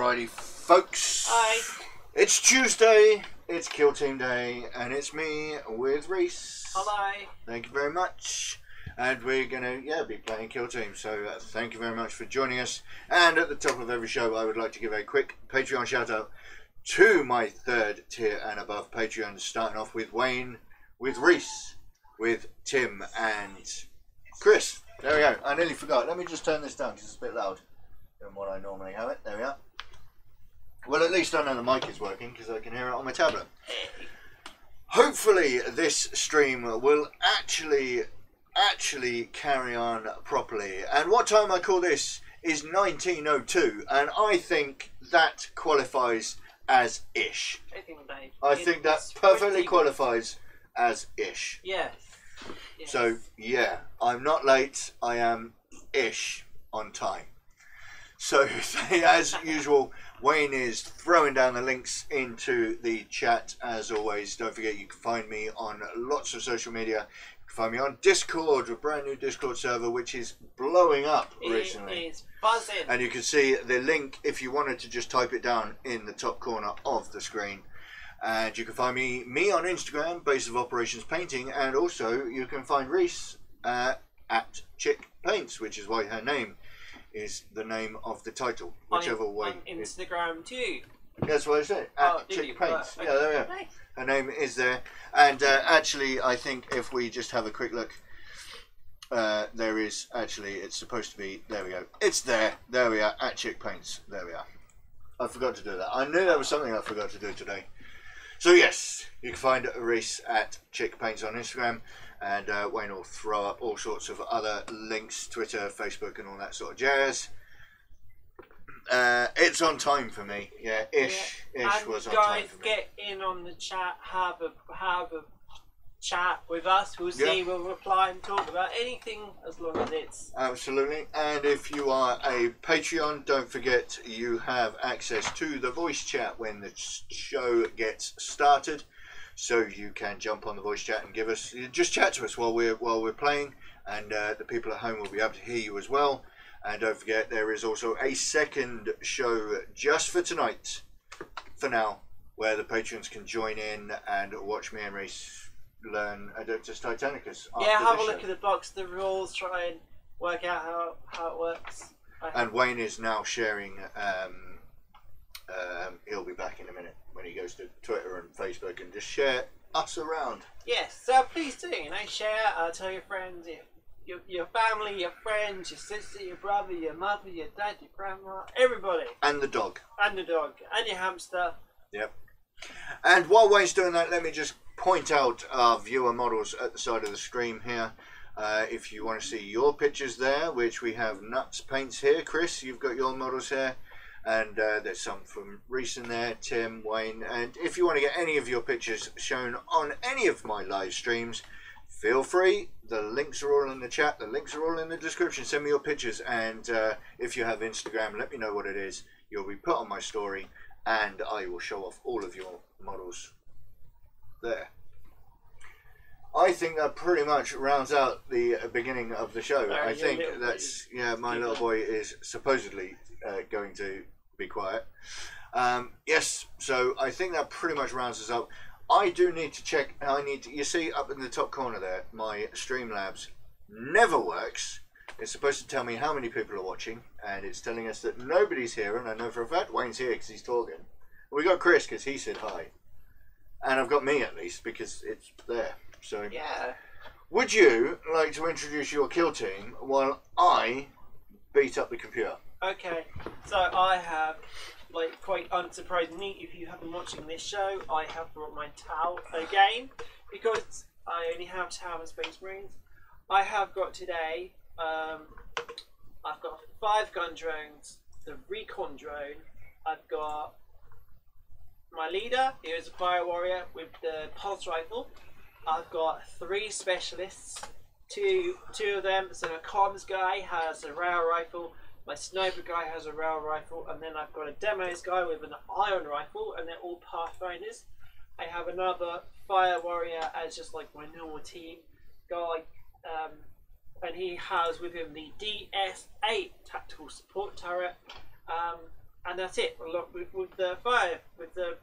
Alrighty, folks. Hi. It's Tuesday, it's Killteam Day, and it's me with Reese. Hello. Thank you very much. And we're going to, be playing Killteam, so thank you very much for joining us. And at the top of every show, I would like to give a quick Patreon shout-out to my third tier and above Patreons, starting off with Wayne, with Reese, with Tim, and Chris. There we go. I nearly forgot. Let me just turn this down because it's a bit loud than what I normally have it. There we are. Well, at least I know the mic is working because I can hear it on my tablet. Hopefully this stream will actually carry on properly. And what time I call this is 1902, and I think that qualifies as ish. I think that perfectly qualifies as ish. Yes. So yeah, I'm not late, I am ish on time. So as usual, Wayne is throwing down the links into the chat as always. Don't forget you can find me on lots of social media. You can find me on Discord, a brand new Discord server which is blowing up recently. It is buzzing. And you can see the link if you wanted to just type it down in the top corner of the screen. And you can find me on Instagram, Base of Operations Painting, and also you can find Reese at Chick Paints, which is why her name is the name of the title, whichever way. On Instagram too. That's what I said. At Chick Paints. Yeah, there we go. Nice. Her name is there. And actually, I think if we just have a quick look, there is actually, it's supposed to be, there we go. It's there. There we are, at Chick Paints. There we are. I forgot to do that. I knew there was something I forgot to do today. So yes, you can find Reese at Chick Paints on Instagram, and Wayne will throw up all sorts of other links, Twitter, Facebook, and all that sort of jazz. It's on time for me. Yeah, ish was on time for me. Guys, get in on the chat. Have a chat with us. We'll see. We'll reply and talk about anything as long as it's absolutely. And if you are a Patreon, don't forget you have access to the voice chat when the show gets started, so you can jump on the voice chat and just chat to us while we're playing, and the people at home will be able to hear you as well. And don't forget there is also a second show just for tonight, for now, where the patrons can join in and watch me and Reese learn Adeptus Titanicus. Have a look at the box, the rules, try and work out how it works. And Wayne is now sharing, he'll be back in a minute when he goes to Twitter and Facebook and just share us around. Yes, so please do, share, tell your friends, your family, your friends, your sister, your brother, your mother, your dad, your grandma, everybody. And the dog. And the dog. And your hamster. Yep. And while Wayne's doing that, let me just point out our viewer models at the side of the screen here. If you want to see your pictures there, which we have Nuts Paints here. Chris, you've got your models here. And there's some from Reese in there, Tim, Wayne. And if you want to get any of your pictures shown on any of my live streams, feel free. The links are all in the chat. The links are all in the description. Send me your pictures. And if you have Instagram, let me know what it is. You'll be put on my story, and I will show off all of your models there. I think that pretty much rounds out the beginning of the show. I think that's, my little boy is supposedly going to be quiet. Yes, so I think that pretty much rounds us up. I do need to check, you see up in the top corner there, my Streamlabs never works. It's supposed to tell me how many people are watching, and it's telling us that nobody's here, and I know for a fact Wayne's here because he's talking. We got Chris because he said hi. And I've got me at least because it's there. So yeah. Would you like to introduce your kill team while I beat up the computer? Okay, so I have, quite unsurprisingly, if you have been watching this show, I have brought my Tau again because I only have Tau and Space Marines. I have got today, I've got 5 gun drones, the recon drone, I've got my leader, who is a fire warrior with the pulse rifle. I've got 3 specialists, two of them, so a comms guy has a rail rifle, my sniper guy has a rail rifle, and then I've got a demos guy with an iron rifle, and they're all pathfinders. I have another fire warrior as just like my normal team guy, and he has with him the DS8 tactical support turret. And that's it. With the fire, with the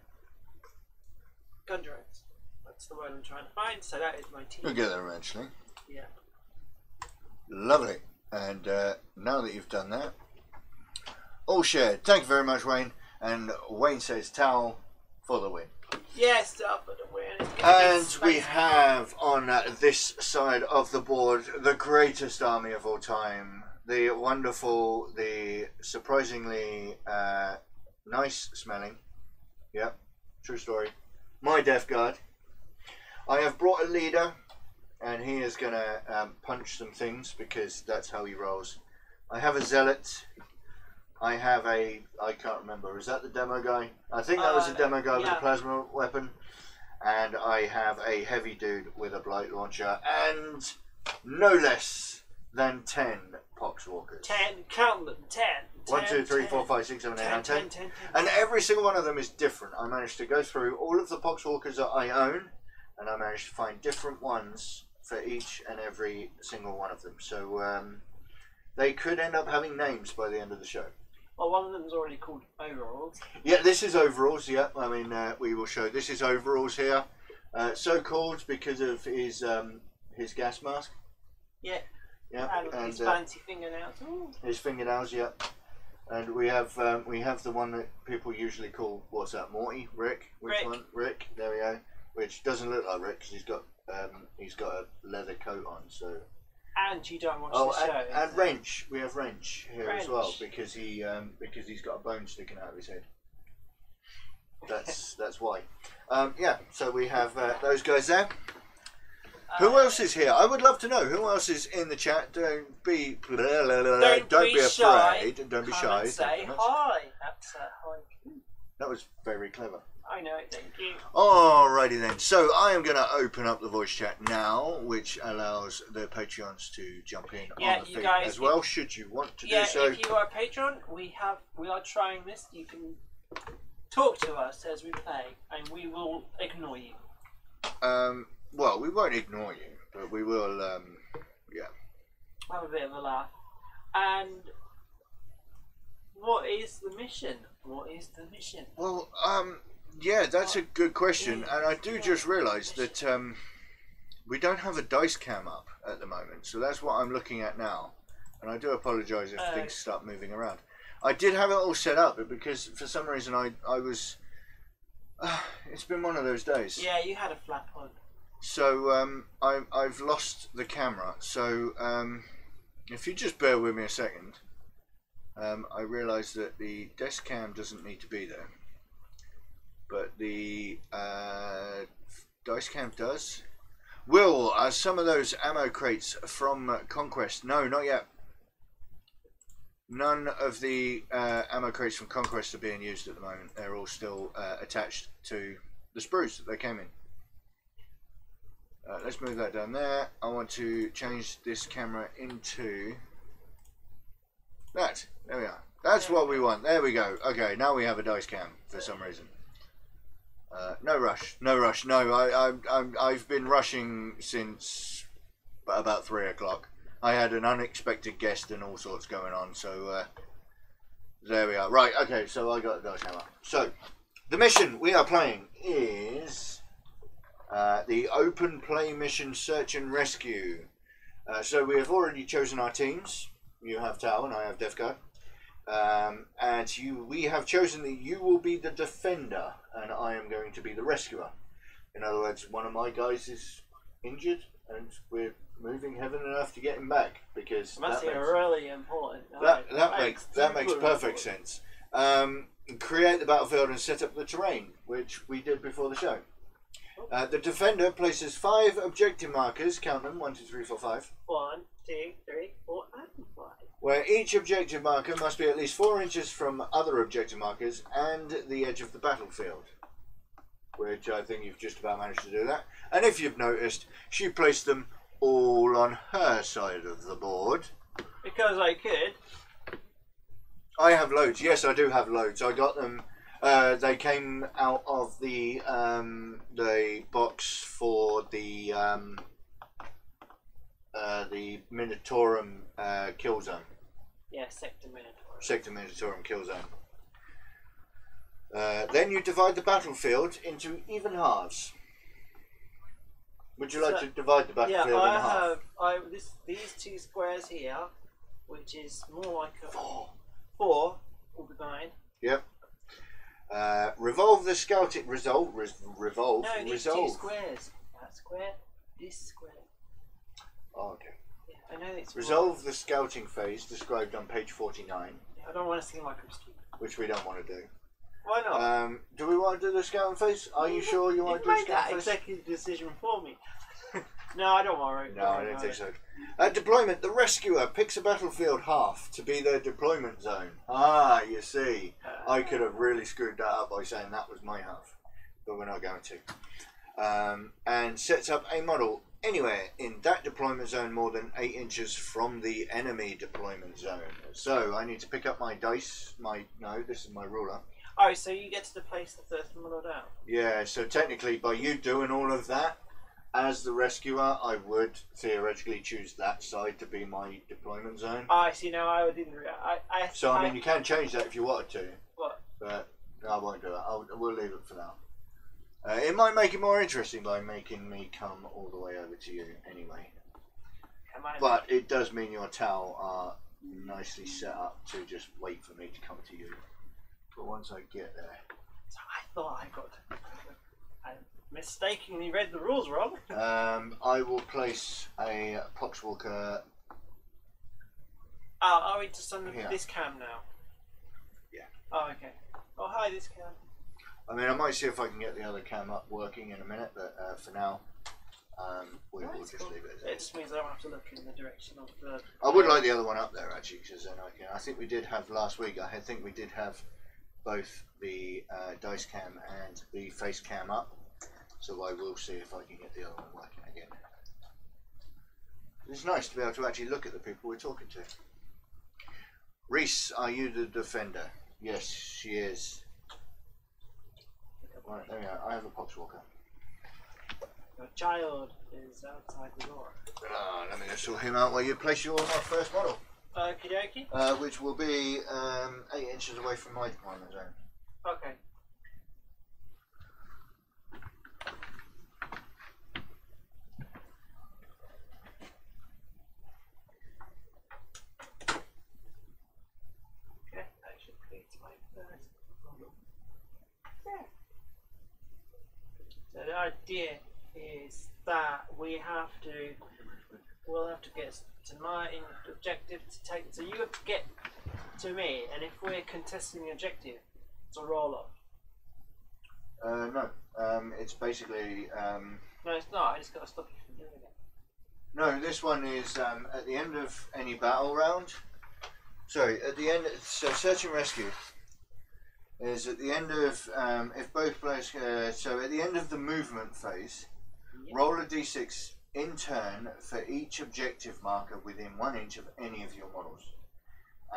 gun drones. That's the word I'm trying to find. So that is my team. We'll get there eventually. Yeah. Lovely. And now that you've done that, all shared. Thank you very much, Wayne. And Wayne says towel for the win. Yes, for the win. And we have on this side of the board the greatest army of all time. The wonderful, the surprisingly nice smelling. Yep, true story. My Death Guard. I have brought a leader, and he is going to punch some things because that's how he rolls. I have a zealot. I have a, I can't remember, is that the demo guy? I think that was the demo guy with a plasma weapon. And I have a heavy dude with a blight launcher, and no less than 10 Poxwalkers. 10, count them, 10. 1, 2, 3, 4, 5, 6, 7, 8, 9, 10. And every single one of them is different. I managed to go through all of the Poxwalkers that I own, and I managed to find different ones for each and every single one of them. So they could end up having names by the end of the show. Well, one of them is already called Overalls. Yeah, this is Overalls, yeah. I mean, we will show. This is Overalls here. So called because of his gas mask. Yeah. Yeah. And his fancy fingernails. Ooh. His fingernails, yeah. And we have the one that people usually call, what's that, Morty? Rick? Which one? Rick, there we go. Which doesn't look like Rick because he's got a leather coat on, so... And you don't watch the show. And Wrench. We have Wrench here as well because he's got a bone sticking out of his head. That's why. Yeah. So we have those guys there. Who else is here? I would love to know who else is in the chat. Don't be afraid. Shy. Don't be Come shy. And say hi. That's hi. That was very clever. I know, thank you. Alrighty then, so I am going to open up the voice chat now, which allows the Patreons to jump in on the feed guys, as well, should you want to do so. Yeah, if you are a Patreon, we are trying this. You can talk to us as we play, and we will ignore you. Well, we won't ignore you, but we will, yeah. Have a bit of a laugh. And what is the mission? What is the mission? Well, yeah, that's a good question, and I do just realise that we don't have a dice cam up at the moment, so that's what I'm looking at now. And I do apologise if things start moving around. I did have it all set up, but because for some reason I was... it's been one of those days. Yeah, you had a flap on. So I've lost the camera, so if you just bear with me a second, I realise that the desk cam doesn't need to be there. But the dice cam does. Will, some of those ammo crates from Conquest? No, not yet. None of the ammo crates from Conquest are being used at the moment. They're all still attached to the sprues that they came in. Let's move that down there. I want to change this camera into that. There we are. That's what we want. There we go. Okay, now we have a dice cam for some reason. No rush. No, I've been rushing since about 3 o'clock. I had an unexpected guest and all sorts going on, so there we are. Right, okay, so I got the dice hammer. So, the mission we are playing is the open play mission Search and Rescue. So we have already chosen our teams. You have Tau and I have Death Guard. And we have chosen that you will be the defender and I am going to be the rescuer. In other words, one of my guys is injured and we're moving heaven and earth to get him back because that's really important. That makes perfect sense. Create the battlefield and set up the terrain, which we did before the show. The defender places 5 objective markers. Count them: 1, 2, 3, 4, 5. 1, 2, 3, 4, and 5. Where each objective marker must be at least 4 inches from other objective markers and the edge of the battlefield. Which I think you've just about managed to do that. And if you've noticed, she placed them all on her side of the board. Because I could. I have loads. Yes, I do have loads. I got them. They came out of the box for the Minotaurum kill zone. Yeah, Sector Minotaurum. Sector Minotaurum kill zone. Then you divide the battlefield into even halves. Would you like to divide the battlefield in half? These two squares here, which is more like a four will be mine. Yep. Revolve the scouting. Revolve. No, these two squares. That square. This square. Oh, okay. Yeah, I know it's. Resolve the scouting phase described on page 49. Yeah, I don't want to seem like I'm stupid. Which we don't want to do. Why not? Do we want to do the scouting phase? Are you sure you want to do the scouting phase? That executive decision for me. No, I don't worry. No, I don't think so. Deployment. The rescuer picks a battlefield half to be their deployment zone. Ah, you see. I could have really screwed that up by saying that was my half. But we're not going to. And sets up a model anywhere in that deployment zone more than 8 inches from the enemy deployment zone. So I need to pick up my dice. No, this is my ruler. Oh, so you get to place the first model down? Yeah, so technically by you doing all of that, as the rescuer, I would theoretically choose that side to be my deployment zone. Oh, I see. No, I didn't. I mean, you can change that if you wanted to. What? But no, I won't do that. We'll leave it for now. It might make it more interesting by making me come all the way over to you anyway. But it does mean your towel are nicely set up to just wait for me to come to you. But once I get there... So I thought I mistakenly read the rules wrong. I will place a Poxwalker. Are we just on this cam now? Yeah. Oh, okay. Oh, hi, this cam. I mean, I might see if I can get the other cam up working in a minute, but for now, we'll just leave it. It just means I don't have to look in the direction of the. I would like the other one up there actually, because then I can. I think we did have last week. I think we did have both the dice cam and the face cam up. So I will see if I can get the other one working again. It's nice to be able to actually look at the people we're talking to. Reese, are you the defender? Yes, she is. Right, there we go. I have a Poxwalker. Your child is outside the door. Let me just sort him out while you place your first model. Okie dokie. Which will be 8 inches away from my deployment zone. Okay. So the idea is that we'll have to get to my objective to take. So you have to get to me, and if we're contesting the objective, it's a roll off. No, it's basically. No, it's not. I just got to stop you from doing it. No, this one is at the end of any battle round. Sorry, at the end. So search and rescue is at the end of if both players. So at the end of the movement phase, roll a d6 in turn for each objective marker within 1 inch of any of your models,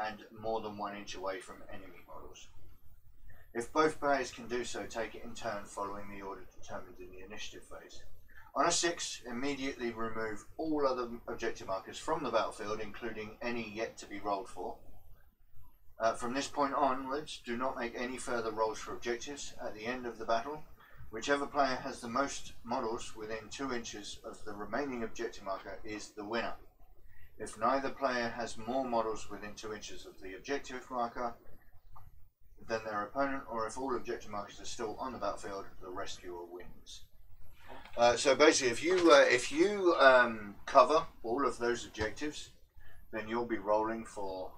and more than 1 inch away from enemy models. If both players can do so, take it in turn following the order determined in the initiative phase. On a 6, immediately remove all other objective markers from the battlefield, including any yet to be rolled for. From this point onwards, do not make any further rolls for objectives at the end of the battle. Whichever player has the most models within 2 inches of the remaining objective marker is the winner. If neither player has more models within 2 inches of the objective marker than their opponent, or if all objective markers are still on the battlefield, the rescuer wins. So basically, if you cover all of those objectives, then you'll be rolling for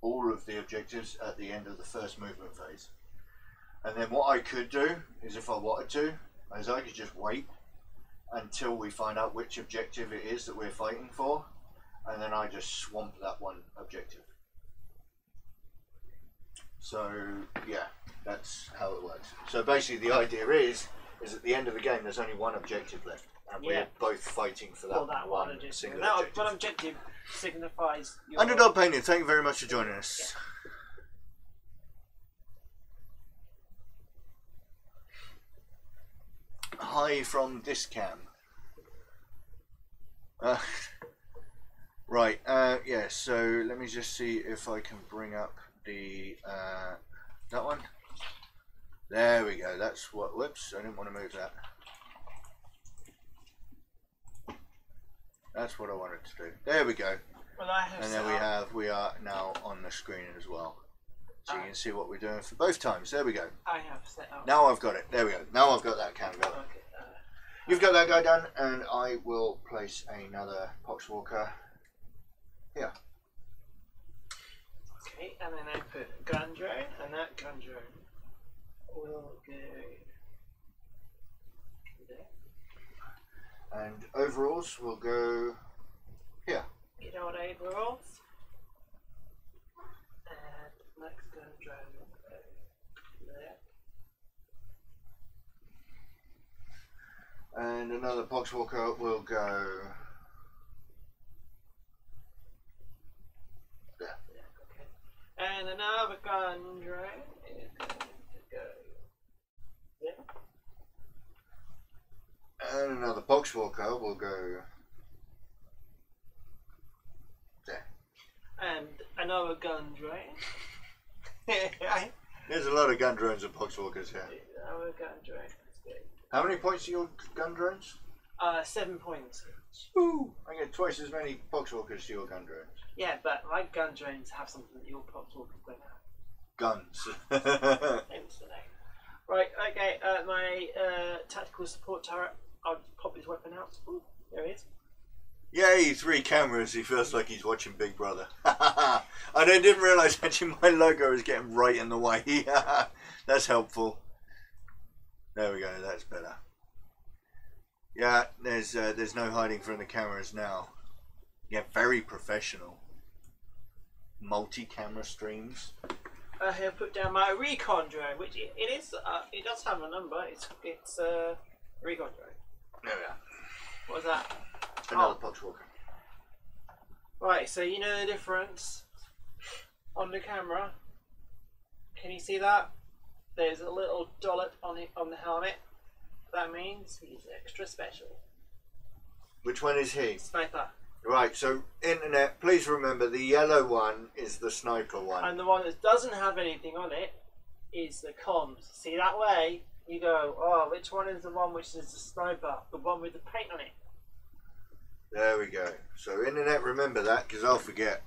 all of the objectives at the end of the first movement phase. And then what I could do is, if I wanted to, is I could just wait until we find out which objective it is that we're fighting for, and then I just swamp that one objective. So yeah, that's how it works. So basically the idea is at the end of the game there's only one objective left, and we're both fighting for that, one single objective. One objective signifies your... Underdog Painting, thank you very much for joining us. Hi from this cam. Right, yeah, so let me just see if I can bring up the that one. There we go. That's what. Whoops! I didn't want to move that. That's what I wanted to do. There we go. Well, I have. And then we are now on the screen as well, so you can see what we're doing for both times. There we go. I have set up. Now I've got it. There we go. Now I've got that cam going. Okay. You've got that guy done, and I will place another Poxwalker here. Okay, and then I put a gun drone, and that gun drone will go there. And overalls will go here. You know what overalls? And next gun drone will go there. And another Poxwalker will go there. Okay. And another gun drone is going to go there. And another Poxwalker will go there. And another gun drone. There's a lot of gun drones and Poxwalkers here. Another gun drone. How many points are your gun drones? 7 points. Woo! I get twice as many Poxwalkers as your gun drones. Yeah, but my gun drones have something that your Poxwalkers don't have. Guns. Hence the name. Right, okay, my tactical support turret, I'll pop his weapon out. Ooh, there he is. Yay, 3 cameras. He feels like he's watching Big Brother. And I didn't realise actually my logo is getting right in the way. That's helpful. There we go, that's better. Yeah, there's no hiding from the cameras now. Yeah, very professional. Multi-camera streams. I have put down my recon drone, which it is. It does have a number. It's a recon drone. There we are. What was that? Another Poxwalker. Right, so you know the difference on the camera. Can you see that? There's a little dollop on it on the helmet. That means he's extra special. Which one is he? Sniper. Right, so internet, please remember the yellow one is the sniper one. And the one that doesn't have anything on it is the comms. See that way? You go, oh, which one is the one which is the sniper? The one with the paint on it. There we go. So internet, remember that because I'll forget.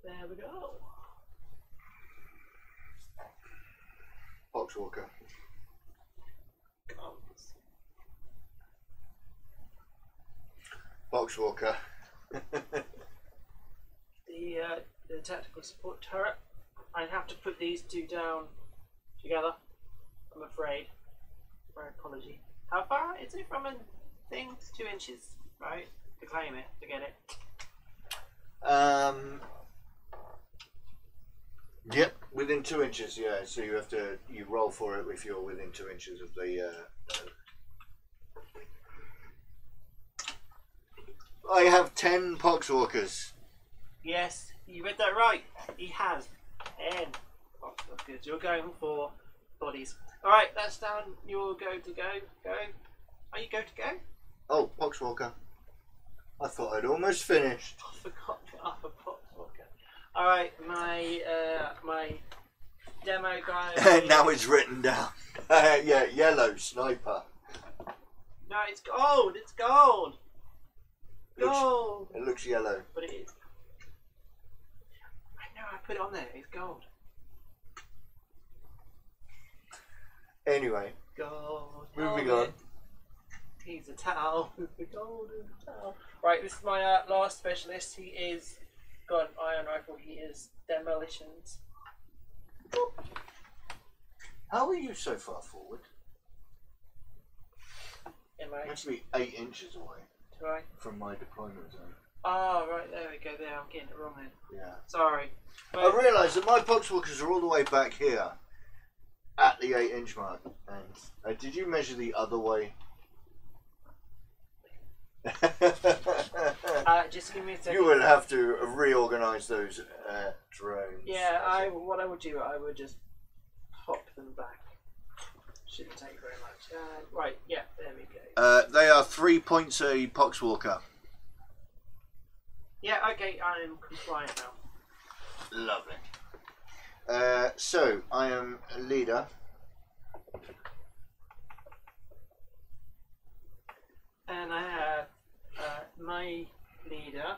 There we go. Poxwalker. Comms. Poxwalker. The tactical support turret. I have to put these two down together. I'm afraid. My apology. How far is it from a thing? 2 inches, right? To claim it, to get it. Yep, within 2 inches. Yeah, so you have to roll for it if you're within 2 inches of the. I have 10 Poxwalkers. Yes, you read that right. He has 10 Poxwalkers. You're going for bodies. Alright, that's down. You're go to go. Go. Are you go to go? Oh, Poxwalker. I thought I'd almost finished. I forgot to up a Poxwalker. Alright, my demo guy. Now it's written down. Yeah, yellow sniper. No, it's gold. It's gold. Gold. It looks yellow. But it is. I know. I put it on there. It's gold. Anyway, Gold. moving on. He's a towel. The golden towel. Right, this is my last specialist. He is got an iron rifle. He is demolitions. How are you so far forward? Am I? You have to be 8 inches away Do I? from my deployment zone. Oh, right, there we go. There, I'm getting it wrong then. Yeah. Sorry. But I realised that my Poxwalkers are all the way back here at the 8 inch mark. And did you measure the other way? just give me a second. You will have to reorganise those drones. Yeah, what I would do, I would just pop them back. Shouldn't take very much. Right, yeah, there we go. They are 3 points a Poxwalker. Yeah, okay, I'm compliant now. Lovely. So I am a leader. And I have my leader.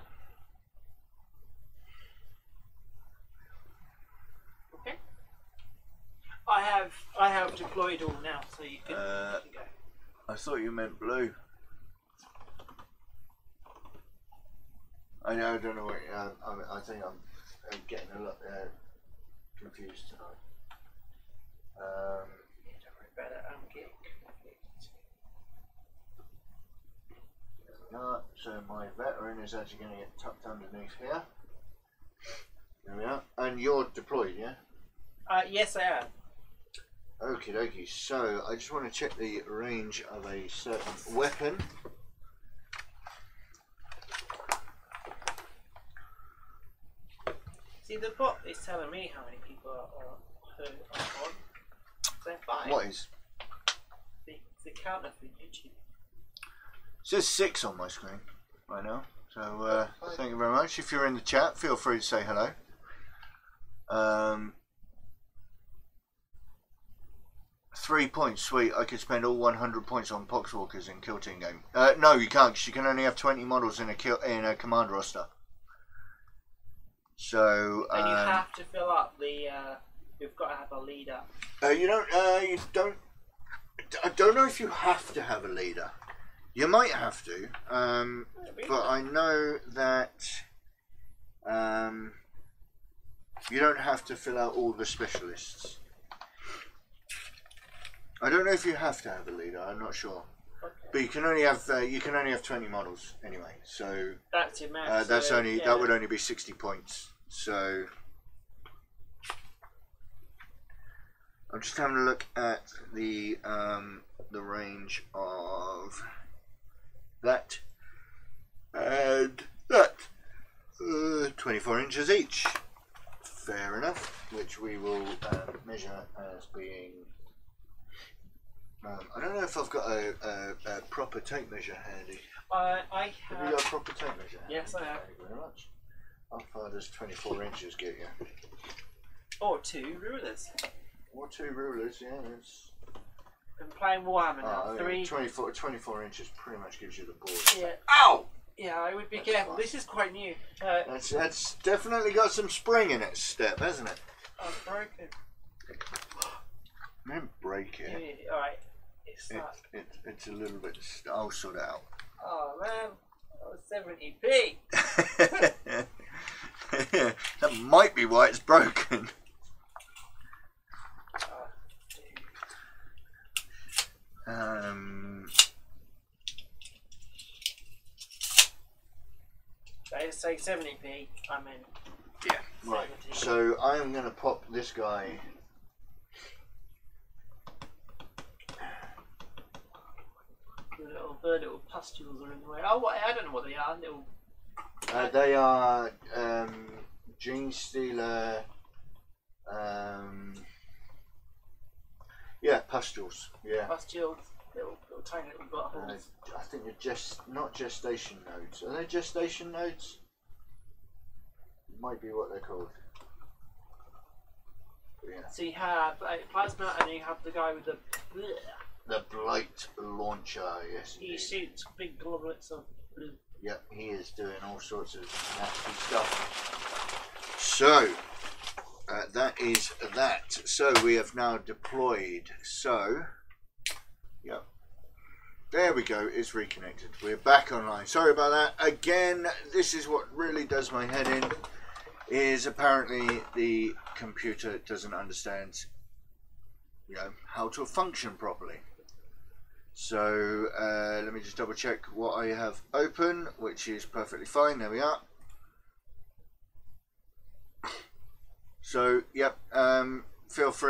Okay. I have deployed all now, so you can go. I thought you meant blue. I don't know what. I think I'm getting a lot confused tonight. Don't worry about it. I'm getting confused. So my veteran is actually going to get tucked underneath here. There we are. And you're deployed, yeah? Yes, I am. Okie dokie. So I just want to check the range of a certain weapon. See, the bot is telling me how many people are on. So 5. What is? The counter for YouTube. It says 6 on my screen right now. So thank you very much. If you're in the chat, feel free to say hello. 3 points, sweet. I could spend all 100 points on Poxwalkers in Killteam game. No, you can't, because you can only have 20 models in a command roster. So and you have to fill up the. You've got to have a leader. You don't. I don't know if you have to have a leader. You might have to, but I know that you don't have to fill out all the specialists. I don't know if you have to have a leader. I'm not sure, okay. But you can only have 20 models anyway. So that's your max. That would only be 60 points. So I'm just having a look at the range of that and that. 24 inches each. Fair enough. Which we will measure as being. I don't know if I've got a proper tape measure handy. I have. Have you got a proper tape measure? Yes, I have. Thank you very much. How far does 24 inches get you? Or 2 rulers. Or 2 rulers, yeah. It's... I'm playing Warhammer now. 3. 24 inches pretty much gives you the board. Yeah. Ow! Yeah, I would be careful. This is quite new. That's definitely got some spring in its step, hasn't it? Oh, it's broken. I didn't break it. Yeah, alright. It's a little bit. I'll sort it out. Oh man, that was 70p. That might be why it's broken. They say 70p. I mean. Yeah. Right. 70. So I am going to pop this guy. Little pustules are in the way. Oh, I don't know what they are. Little. They are gene stealer. Yeah, pustules. Yeah. Pustules. Little tiny little buttholes. I think they're not gestation nodes. Are they gestation nodes? Might be what they're called. Yeah. So you have plasma, and you have the guy with the. The blight launcher, yes. He shoots big globules of blue. Yep, he is doing all sorts of nasty stuff. So, that is that. So, we have now deployed. So, yep. There we go, it's reconnected. We're back online. Sorry about that. Again, this is what really does my head in. Is apparently the computer doesn't understand, how to function properly. So let me just double check what I have open, which is perfectly fine. There we are. So, yep, feel free.